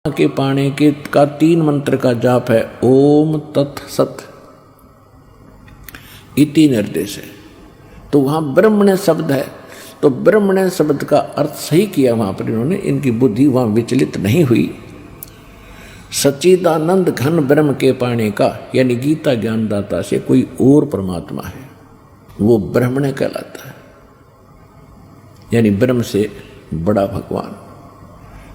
के पाने के का 3 मंत्र का जाप है, ओम तत्सत इति निर्देश है। तो वहां ब्रह्मण्य शब्द है, तो ब्रह्मण्य शब्द का अर्थ सही किया वहां पर इन्होंने, इनकी बुद्धि वहां विचलित नहीं हुई। सच्चिदानंद घन ब्रह्म के पाने का यानी गीता ज्ञानदाता से कोई और परमात्मा है, वो ब्रह्मण्य कहलाता है, यानी ब्रह्म से बड़ा भगवान।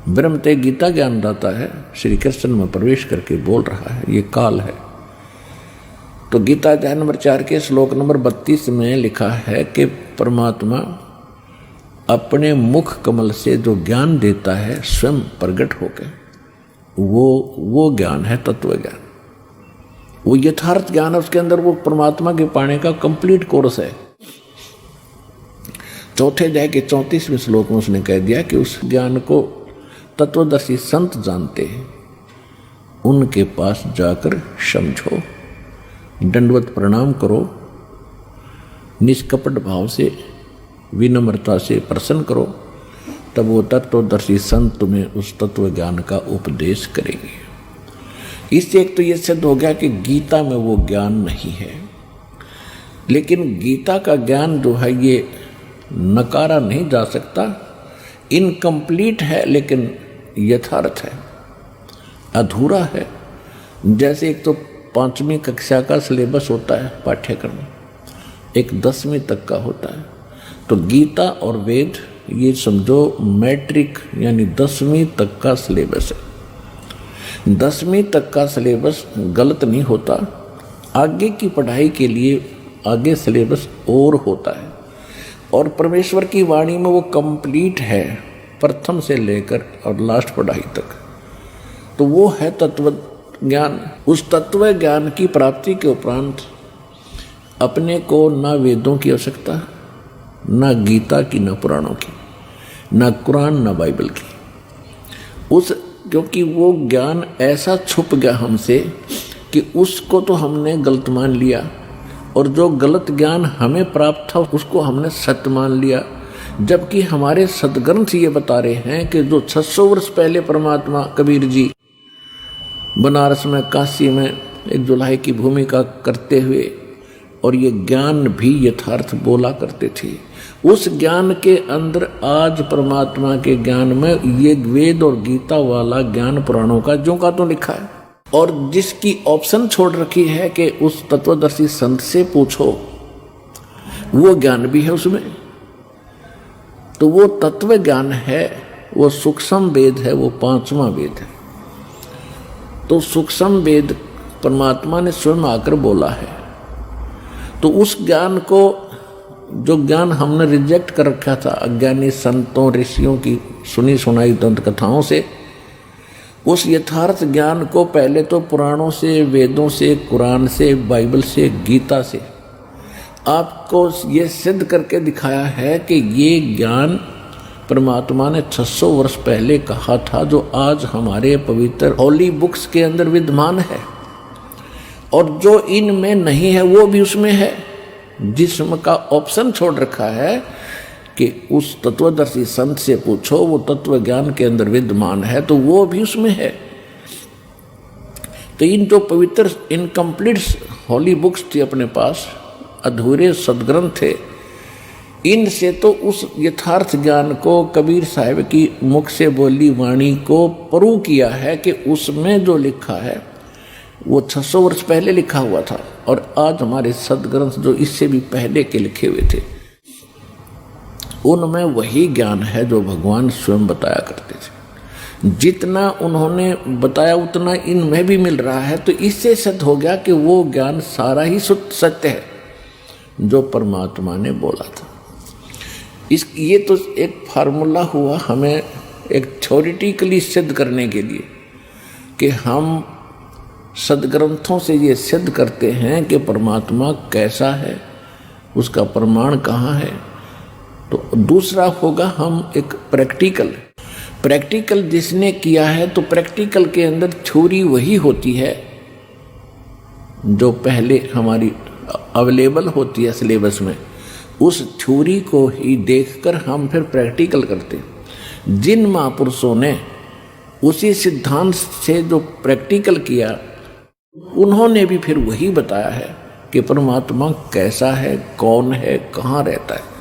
ब्रह्म ते गीता ज्ञानदाता है, श्री कृष्ण में प्रवेश करके बोल रहा है, ये काल है। तो गीता अध्याय नंबर 4 के श्लोक नंबर 32 में लिखा है कि परमात्मा अपने मुख कमल से जो ज्ञान देता है स्वयं प्रकट होकर, वो ज्ञान है तत्व ज्ञान, वो यथार्थ ज्ञान है। उसके अंदर वो परमात्मा के पाने का कंप्लीट कोर्स है। चौथे अध्याय के 34वें श्लोक में उसने कह दिया कि उस ज्ञान को तत्वदर्शी संत जानते हैं, उनके पास जाकर समझो, दंडवत प्रणाम करो, निष्कपट भाव से विनम्रता से प्रसन्न करो, तब वो तत्वदर्शी संत तुम्हें उस तत्व ज्ञान का उपदेश करेंगे। इससे एक तो ये सिद्ध हो गया कि गीता में वो ज्ञान नहीं है, लेकिन गीता का ज्ञान जो है ये नकारा नहीं जा सकता, इनकम्प्लीट है लेकिन यथार्थ है, अधूरा है। जैसे एक तो 5वीं कक्षा का सिलेबस होता है पाठ्यक्रम, एक 10वीं तक का होता है। तो गीता और वेद ये समझो मैट्रिक यानी 10वीं तक का सिलेबस है। 10वीं तक का सिलेबस गलत नहीं होता, आगे की पढ़ाई के लिए आगे सिलेबस और होता है। और परमेश्वर की वाणी में वो कंप्लीट है, प्रथम से लेकर और लास्ट पढ़ाई तक। तो वो है तत्व ज्ञान। उस तत्व ज्ञान की प्राप्ति के उपरांत अपने को ना वेदों की आवश्यकता, ना गीता की, ना पुराणों की, ना कुरान, ना बाइबल की। क्योंकि वो ज्ञान ऐसा छुप गया हमसे कि उसको तो हमने गलत मान लिया, और जो गलत ज्ञान हमें प्राप्त था उसको हमने सत्य मान लिया। जबकि हमारे सदग्रंथ ये बता रहे हैं कि जो 600 वर्ष पहले परमात्मा कबीर जी बनारस में, काशी में एक जुलाहे की भूमिका करते हुए, और ये ज्ञान भी यथार्थ बोला करते थे, उस ज्ञान के अंदर आज परमात्मा के ज्ञान में ये वेद और गीता वाला ज्ञान पुराणों का जो का तो लिखा है। और जिसकी ऑप्शन छोड़ रखी है कि उस तत्वदर्शी संत से पूछो, वो ज्ञान भी है उसमें। तो वो तत्व ज्ञान है, वो सूक्ष्म वेद है, वो 5वां वेद है। तो सूक्ष्म वेद परमात्मा ने स्वयं आकर बोला है। तो उस ज्ञान को, जो ज्ञान हमने रिजेक्ट कर रखा था अज्ञानी संतों ऋषियों की सुनी सुनाई दंत कथाओं से, उस यथार्थ ज्ञान को पहले तो पुराणों से, वेदों से, कुरान से, बाइबल से, गीता से आपको ये सिद्ध करके दिखाया है कि ये ज्ञान परमात्मा ने 600 वर्ष पहले कहा था, जो आज हमारे पवित्र होली बुक्स के अंदर विद्यमान है। और जो इनमें नहीं है वो भी उसमें है, जिसम का ऑप्शन छोड़ रखा है कि उस तत्वदर्शी संत से पूछो, वो तत्व ज्ञान के अंदर विद्यमान है, तो वो भी उसमें है। तो इन जो पवित्र इनकम्प्लीट होली बुक्स थी अपने पास, अधूरे सदग्रंथ थे, इनसे तो उस यथार्थ ज्ञान को कबीर साहिब की मुख से बोली वाणी को प्रूव किया है कि उसमें जो लिखा है वो 600 वर्ष पहले लिखा हुआ था। और आज हमारे सदग्रंथ जो इससे भी पहले के लिखे हुए थे, उनमें वही ज्ञान है जो भगवान स्वयं बताया करते थे। जितना उन्होंने बताया उतना इनमें भी मिल रहा है। तो इससे सिद्ध हो गया कि वो ज्ञान सारा ही सत्य है जो परमात्मा ने बोला था। ये तो एक फार्मूला हुआ हमें एक थ्योरेटिकली सिद्ध करने के लिए कि हम सदग्रंथों से ये सिद्ध करते हैं कि परमात्मा कैसा है, उसका प्रमाण कहाँ है। तो दूसरा होगा हम एक प्रैक्टिकल जिसने किया है, तो प्रैक्टिकल के अंदर थ्योरी वही होती है जो पहले हमारी अवेलेबल होती है सिलेबस में। उस थ्योरी को ही देखकर हम फिर प्रैक्टिकल करते। जिन महापुरुषों ने उसी सिद्धांत से जो प्रैक्टिकल किया, उन्होंने भी फिर वही बताया है कि परमात्मा कैसा है, कौन है, कहाँ रहता है।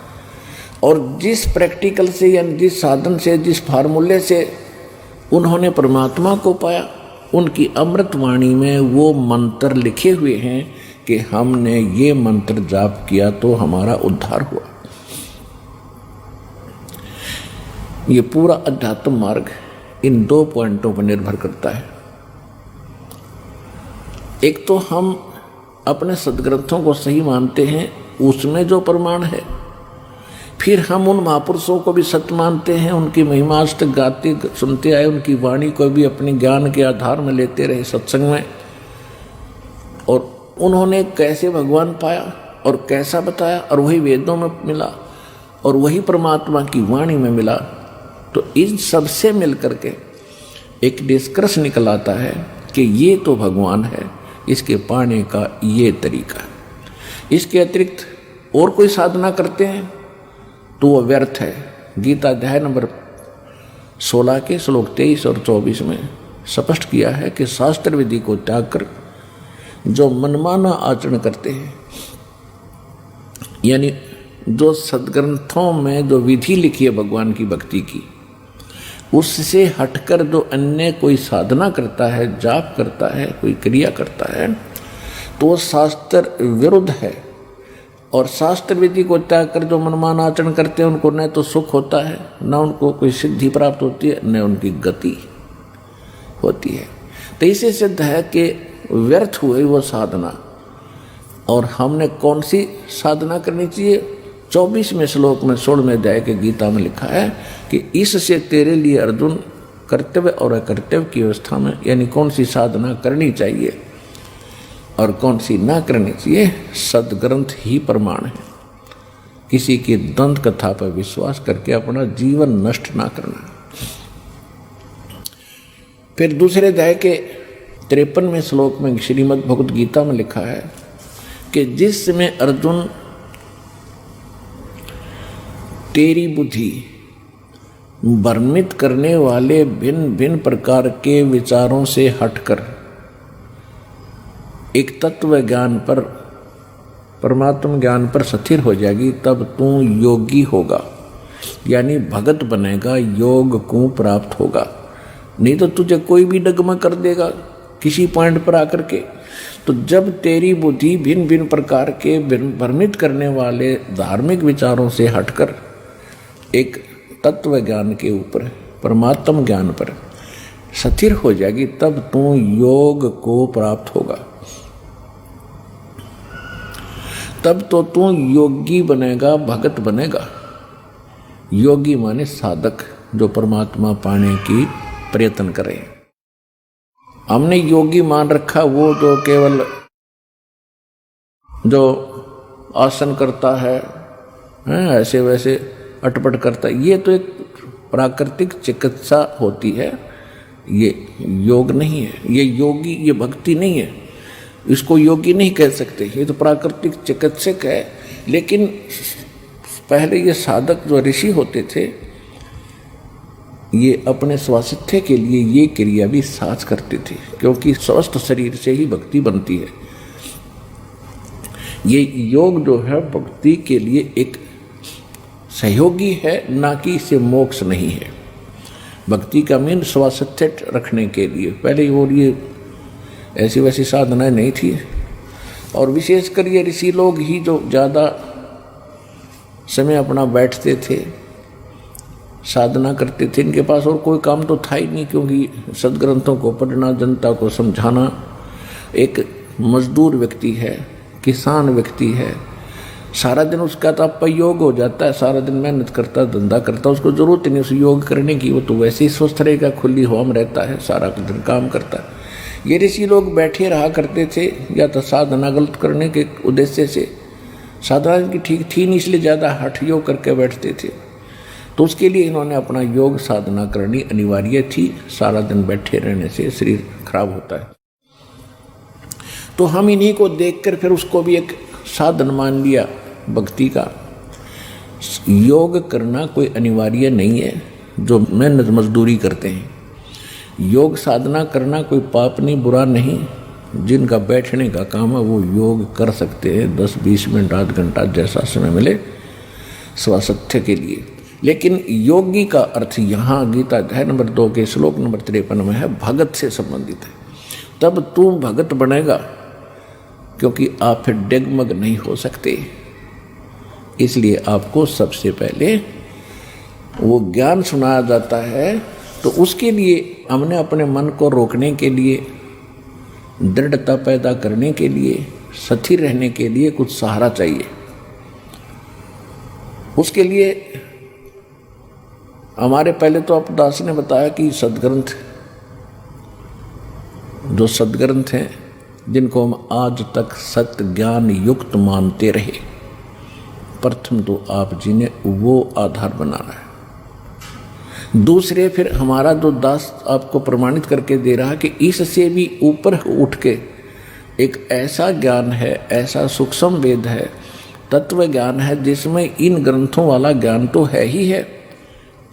और जिस प्रैक्टिकल से या जिस साधन से, जिस फार्मूले से उन्होंने परमात्मा को पाया, उनकी अमृतवाणी में वो मंत्र लिखे हुए हैं कि हमने ये मंत्र जाप किया तो हमारा उद्धार हुआ। ये पूरा अध्यात्म मार्ग इन 2 पॉइंटों पर निर्भर करता है। एक तो हम अपने सदग्रंथों को सही मानते हैं, उसमें जो प्रमाण है, फिर हम उन महापुरुषों को भी सत्य मानते हैं, उनकी महिमा आज तक गाते सुनते आए, उनकी वाणी को भी अपने ज्ञान के आधार में लेते रहे सत्संग में, और उन्होंने कैसे भगवान पाया और कैसा बताया, और वही वेदों में मिला और वही परमात्मा की वाणी में मिला। तो इन सबसे मिलकर के एक निष्कर्ष निकल आता है कि ये तो भगवान है, इसके पाने का ये तरीका। इसके अतिरिक्त और कोई साधना करते हैं तो वो व्यर्थ है। गीता अध्याय नंबर 16 के श्लोक 23 और 24 में स्पष्ट किया है कि शास्त्र विधि को त्याग कर जो मनमाना आचरण करते हैं, यानी जो सदग्रंथों में जो विधि लिखी है भगवान की भक्ति की, उससे हटकर जो अन्य कोई साधना करता है, जाप करता है, कोई क्रिया करता है, तो वो शास्त्र विरुद्ध है। और शास्त्र विधि को त्याग कर जो मनमान आचरण करते हैं, उनको न तो सुख होता है, न उनको कोई सिद्धि प्राप्त होती है, न उनकी गति होती है। तो इसे सिद्ध है कि व्यर्थ हुई वो साधना। और हमने कौन सी साधना करनी चाहिए? 24वें श्लोक में 16वें अध्याय के गीता में लिखा है कि इससे तेरे लिए अर्जुन कर्तव्य और अकर्तव्य की अवस्था में, यानी कौन सी साधना करनी चाहिए और कौन सी ना करनी चाहिए, सदग्रंथ ही प्रमाण है। किसी की दंत कथा पर विश्वास करके अपना जीवन नष्ट ना करना। फिर दूसरे अध्याय के 53वें श्लोक में श्रीमद् भगवद गीता में लिखा है कि जिस समय अर्जुन तेरी बुद्धि भ्रमित करने वाले भिन्न भिन्न प्रकार के विचारों से हटकर एक तत्व ज्ञान पर, परमात्मा ज्ञान पर स्थिर हो जाएगी, तब तू योगी होगा, यानी भगत बनेगा, योग को प्राप्त होगा। नहीं तो तुझे कोई भी डगमग कर देगा किसी पॉइंट पर आकर के। तो जब तेरी बुद्धि भिन्न भिन्न प्रकार के भ्रमित करने वाले धार्मिक विचारों से हटकर एक तत्व ज्ञान के ऊपर, परमात्म ज्ञान पर स्थिर हो जाएगी, तब तू योग को प्राप्त होगा। तब तो तू योगी बनेगा, भगत बनेगा। योगी माने साधक, जो परमात्मा पाने की प्रयत्न करे। हमने योगी मान रखा वो जो केवल जो आसन करता है, ऐसे वैसे अटपट करता है, ये तो एक प्राकृतिक चिकित्सा होती है, ये योग नहीं है। ये योगी, ये भक्ति नहीं है, इसको योगी नहीं कह सकते, ये तो प्राकृतिक चिकित्सक है। लेकिन पहले ये साधक जो ऋषि होते थे, ये अपने स्वास्थ्य के लिए ये क्रिया भी साथ करते थे, क्योंकि स्वस्थ शरीर से ही भक्ति बनती है। ये योग जो है भक्ति के लिए एक सहयोगी है, ना कि इसे मोक्ष नहीं है। भक्ति का मेन स्वास्थ्य रखने के लिए पहले और ये ऐसी वैसी साधनाएं नहीं थी। और विशेषकर ये ऋषि लोग ही जो ज़्यादा समय अपना बैठते थे, साधना करते थे, इनके पास और कोई काम तो था ही नहीं, क्योंकि सदग्रंथों को पढ़ना, जनता को समझाना। एक मजदूर व्यक्ति है, किसान व्यक्ति है, सारा दिन उसका तो अपयोग हो जाता है, सारा दिन मेहनत करता, धंधा करता, उसको जरूरत नहीं उस योग करने की, वो तो वैसे ही स्वस्थ रहेगा, खुली हवा में रहता है, सारा दिन काम करता है। ये ऋषि लोग बैठे रहा करते थे, या तो साधना गलत करने के उद्देश्य से, साधना इनकी ठीक थी नहीं, इसलिए ज़्यादा हठ योग करके बैठते थे। तो उसके लिए इन्होंने अपना योग साधना करनी अनिवार्य थी, सारा दिन बैठे रहने से शरीर खराब होता है। तो हम इन्हीं को देखकर फिर उसको भी एक साधन मान लिया भक्ति का। योग करना कोई अनिवार्य नहीं है, जो मेहनत मजदूरी करते हैं। योग साधना करना कोई पाप नहीं, बुरा नहीं। जिनका बैठने का काम है वो योग कर सकते हैं, 10-20 मिनट, आध घंटा, जैसा समय मिले स्वास्थ्य के लिए। लेकिन योगी का अर्थ यहाँ गीता अध्याय नंबर 2 के श्लोक नंबर 53 में है, भगत से संबंधित है। तब तू भगत बनेगा, क्योंकि आप फिर डगमग नहीं हो सकते। इसलिए आपको सबसे पहले वो ज्ञान सुनाया जाता है, तो उसके लिए हमने अपने मन को रोकने के लिए, दृढ़ता पैदा करने के लिए, स्थिर रहने के लिए कुछ सहारा चाहिए। उसके लिए हमारे पहले तो अपदास ने बताया कि सदग्रंथ, जो सदग्रंथ हैं जिनको हम आज तक सत्य ज्ञान युक्त मानते रहे, प्रथम तो आप जी ने वो आधार बनाना है। दूसरे फिर हमारा जो दास आपको प्रमाणित करके दे रहा है कि इससे भी ऊपर उठ के एक ऐसा ज्ञान है, ऐसा सूक्ष्म वेद है, तत्व ज्ञान है, जिसमें इन ग्रंथों वाला ज्ञान तो है ही है,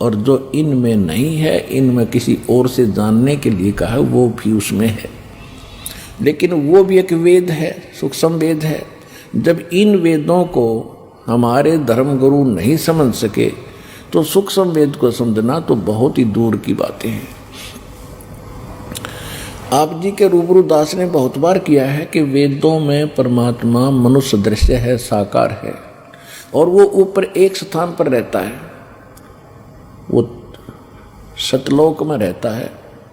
और जो इनमें नहीं है, इनमें किसी और से जानने के लिए कहा है, वो भी उसमें है। लेकिन वो भी एक वेद है, सूक्ष्म वेद है। जब इन वेदों को हमारे धर्मगुरु नहीं समझ सके तो सूक्ष्म वेद को समझना तो बहुत ही दूर की बातें हैं। आप जी के रूबरू दास ने बहुत बार किया है कि वेदों में परमात्मा मनुष्य दृश्य है, साकार है, और वो ऊपर एक स्थान पर रहता है, वो सतलोक में रहता है,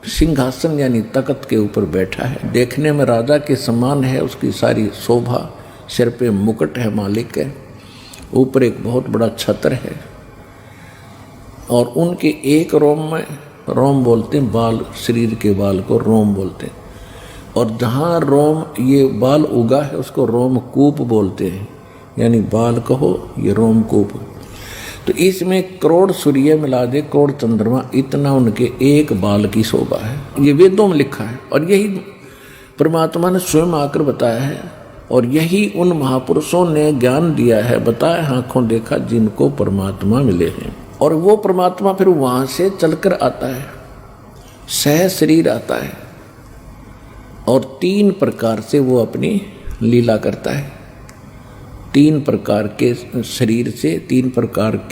सिंहासन यानी तख्त के ऊपर बैठा है, देखने में राजा के समान है, उसकी सारी शोभा, सिर पे मुकुट है, मालिक है, ऊपर एक बहुत बड़ा छत्र है, और उनके एक रोम में, रोम बोलते हैं बाल, शरीर के बाल को रोम बोलते हैं, और जहाँ रोम ये बाल उगा है उसको रोमकूप बोलते हैं, यानी बाल कहो ये रोमकूप। तो इसमें करोड़ सूर्य मिला दे, करोड़ चंद्रमा, इतना उनके एक बाल की शोभा है। ये वेदों में लिखा है, और यही परमात्मा ने स्वयं आकर बताया है, और यही उन महापुरुषों ने ज्ञान दिया है, बताया आंखों देखा जिनको परमात्मा मिले हैं। और वो परमात्मा फिर वहाँ से चलकर आता है, सह शरीर आता है, और 3 प्रकार से वो अपनी लीला करता है। 3 प्रकार के शरीर से, 3 प्रकार के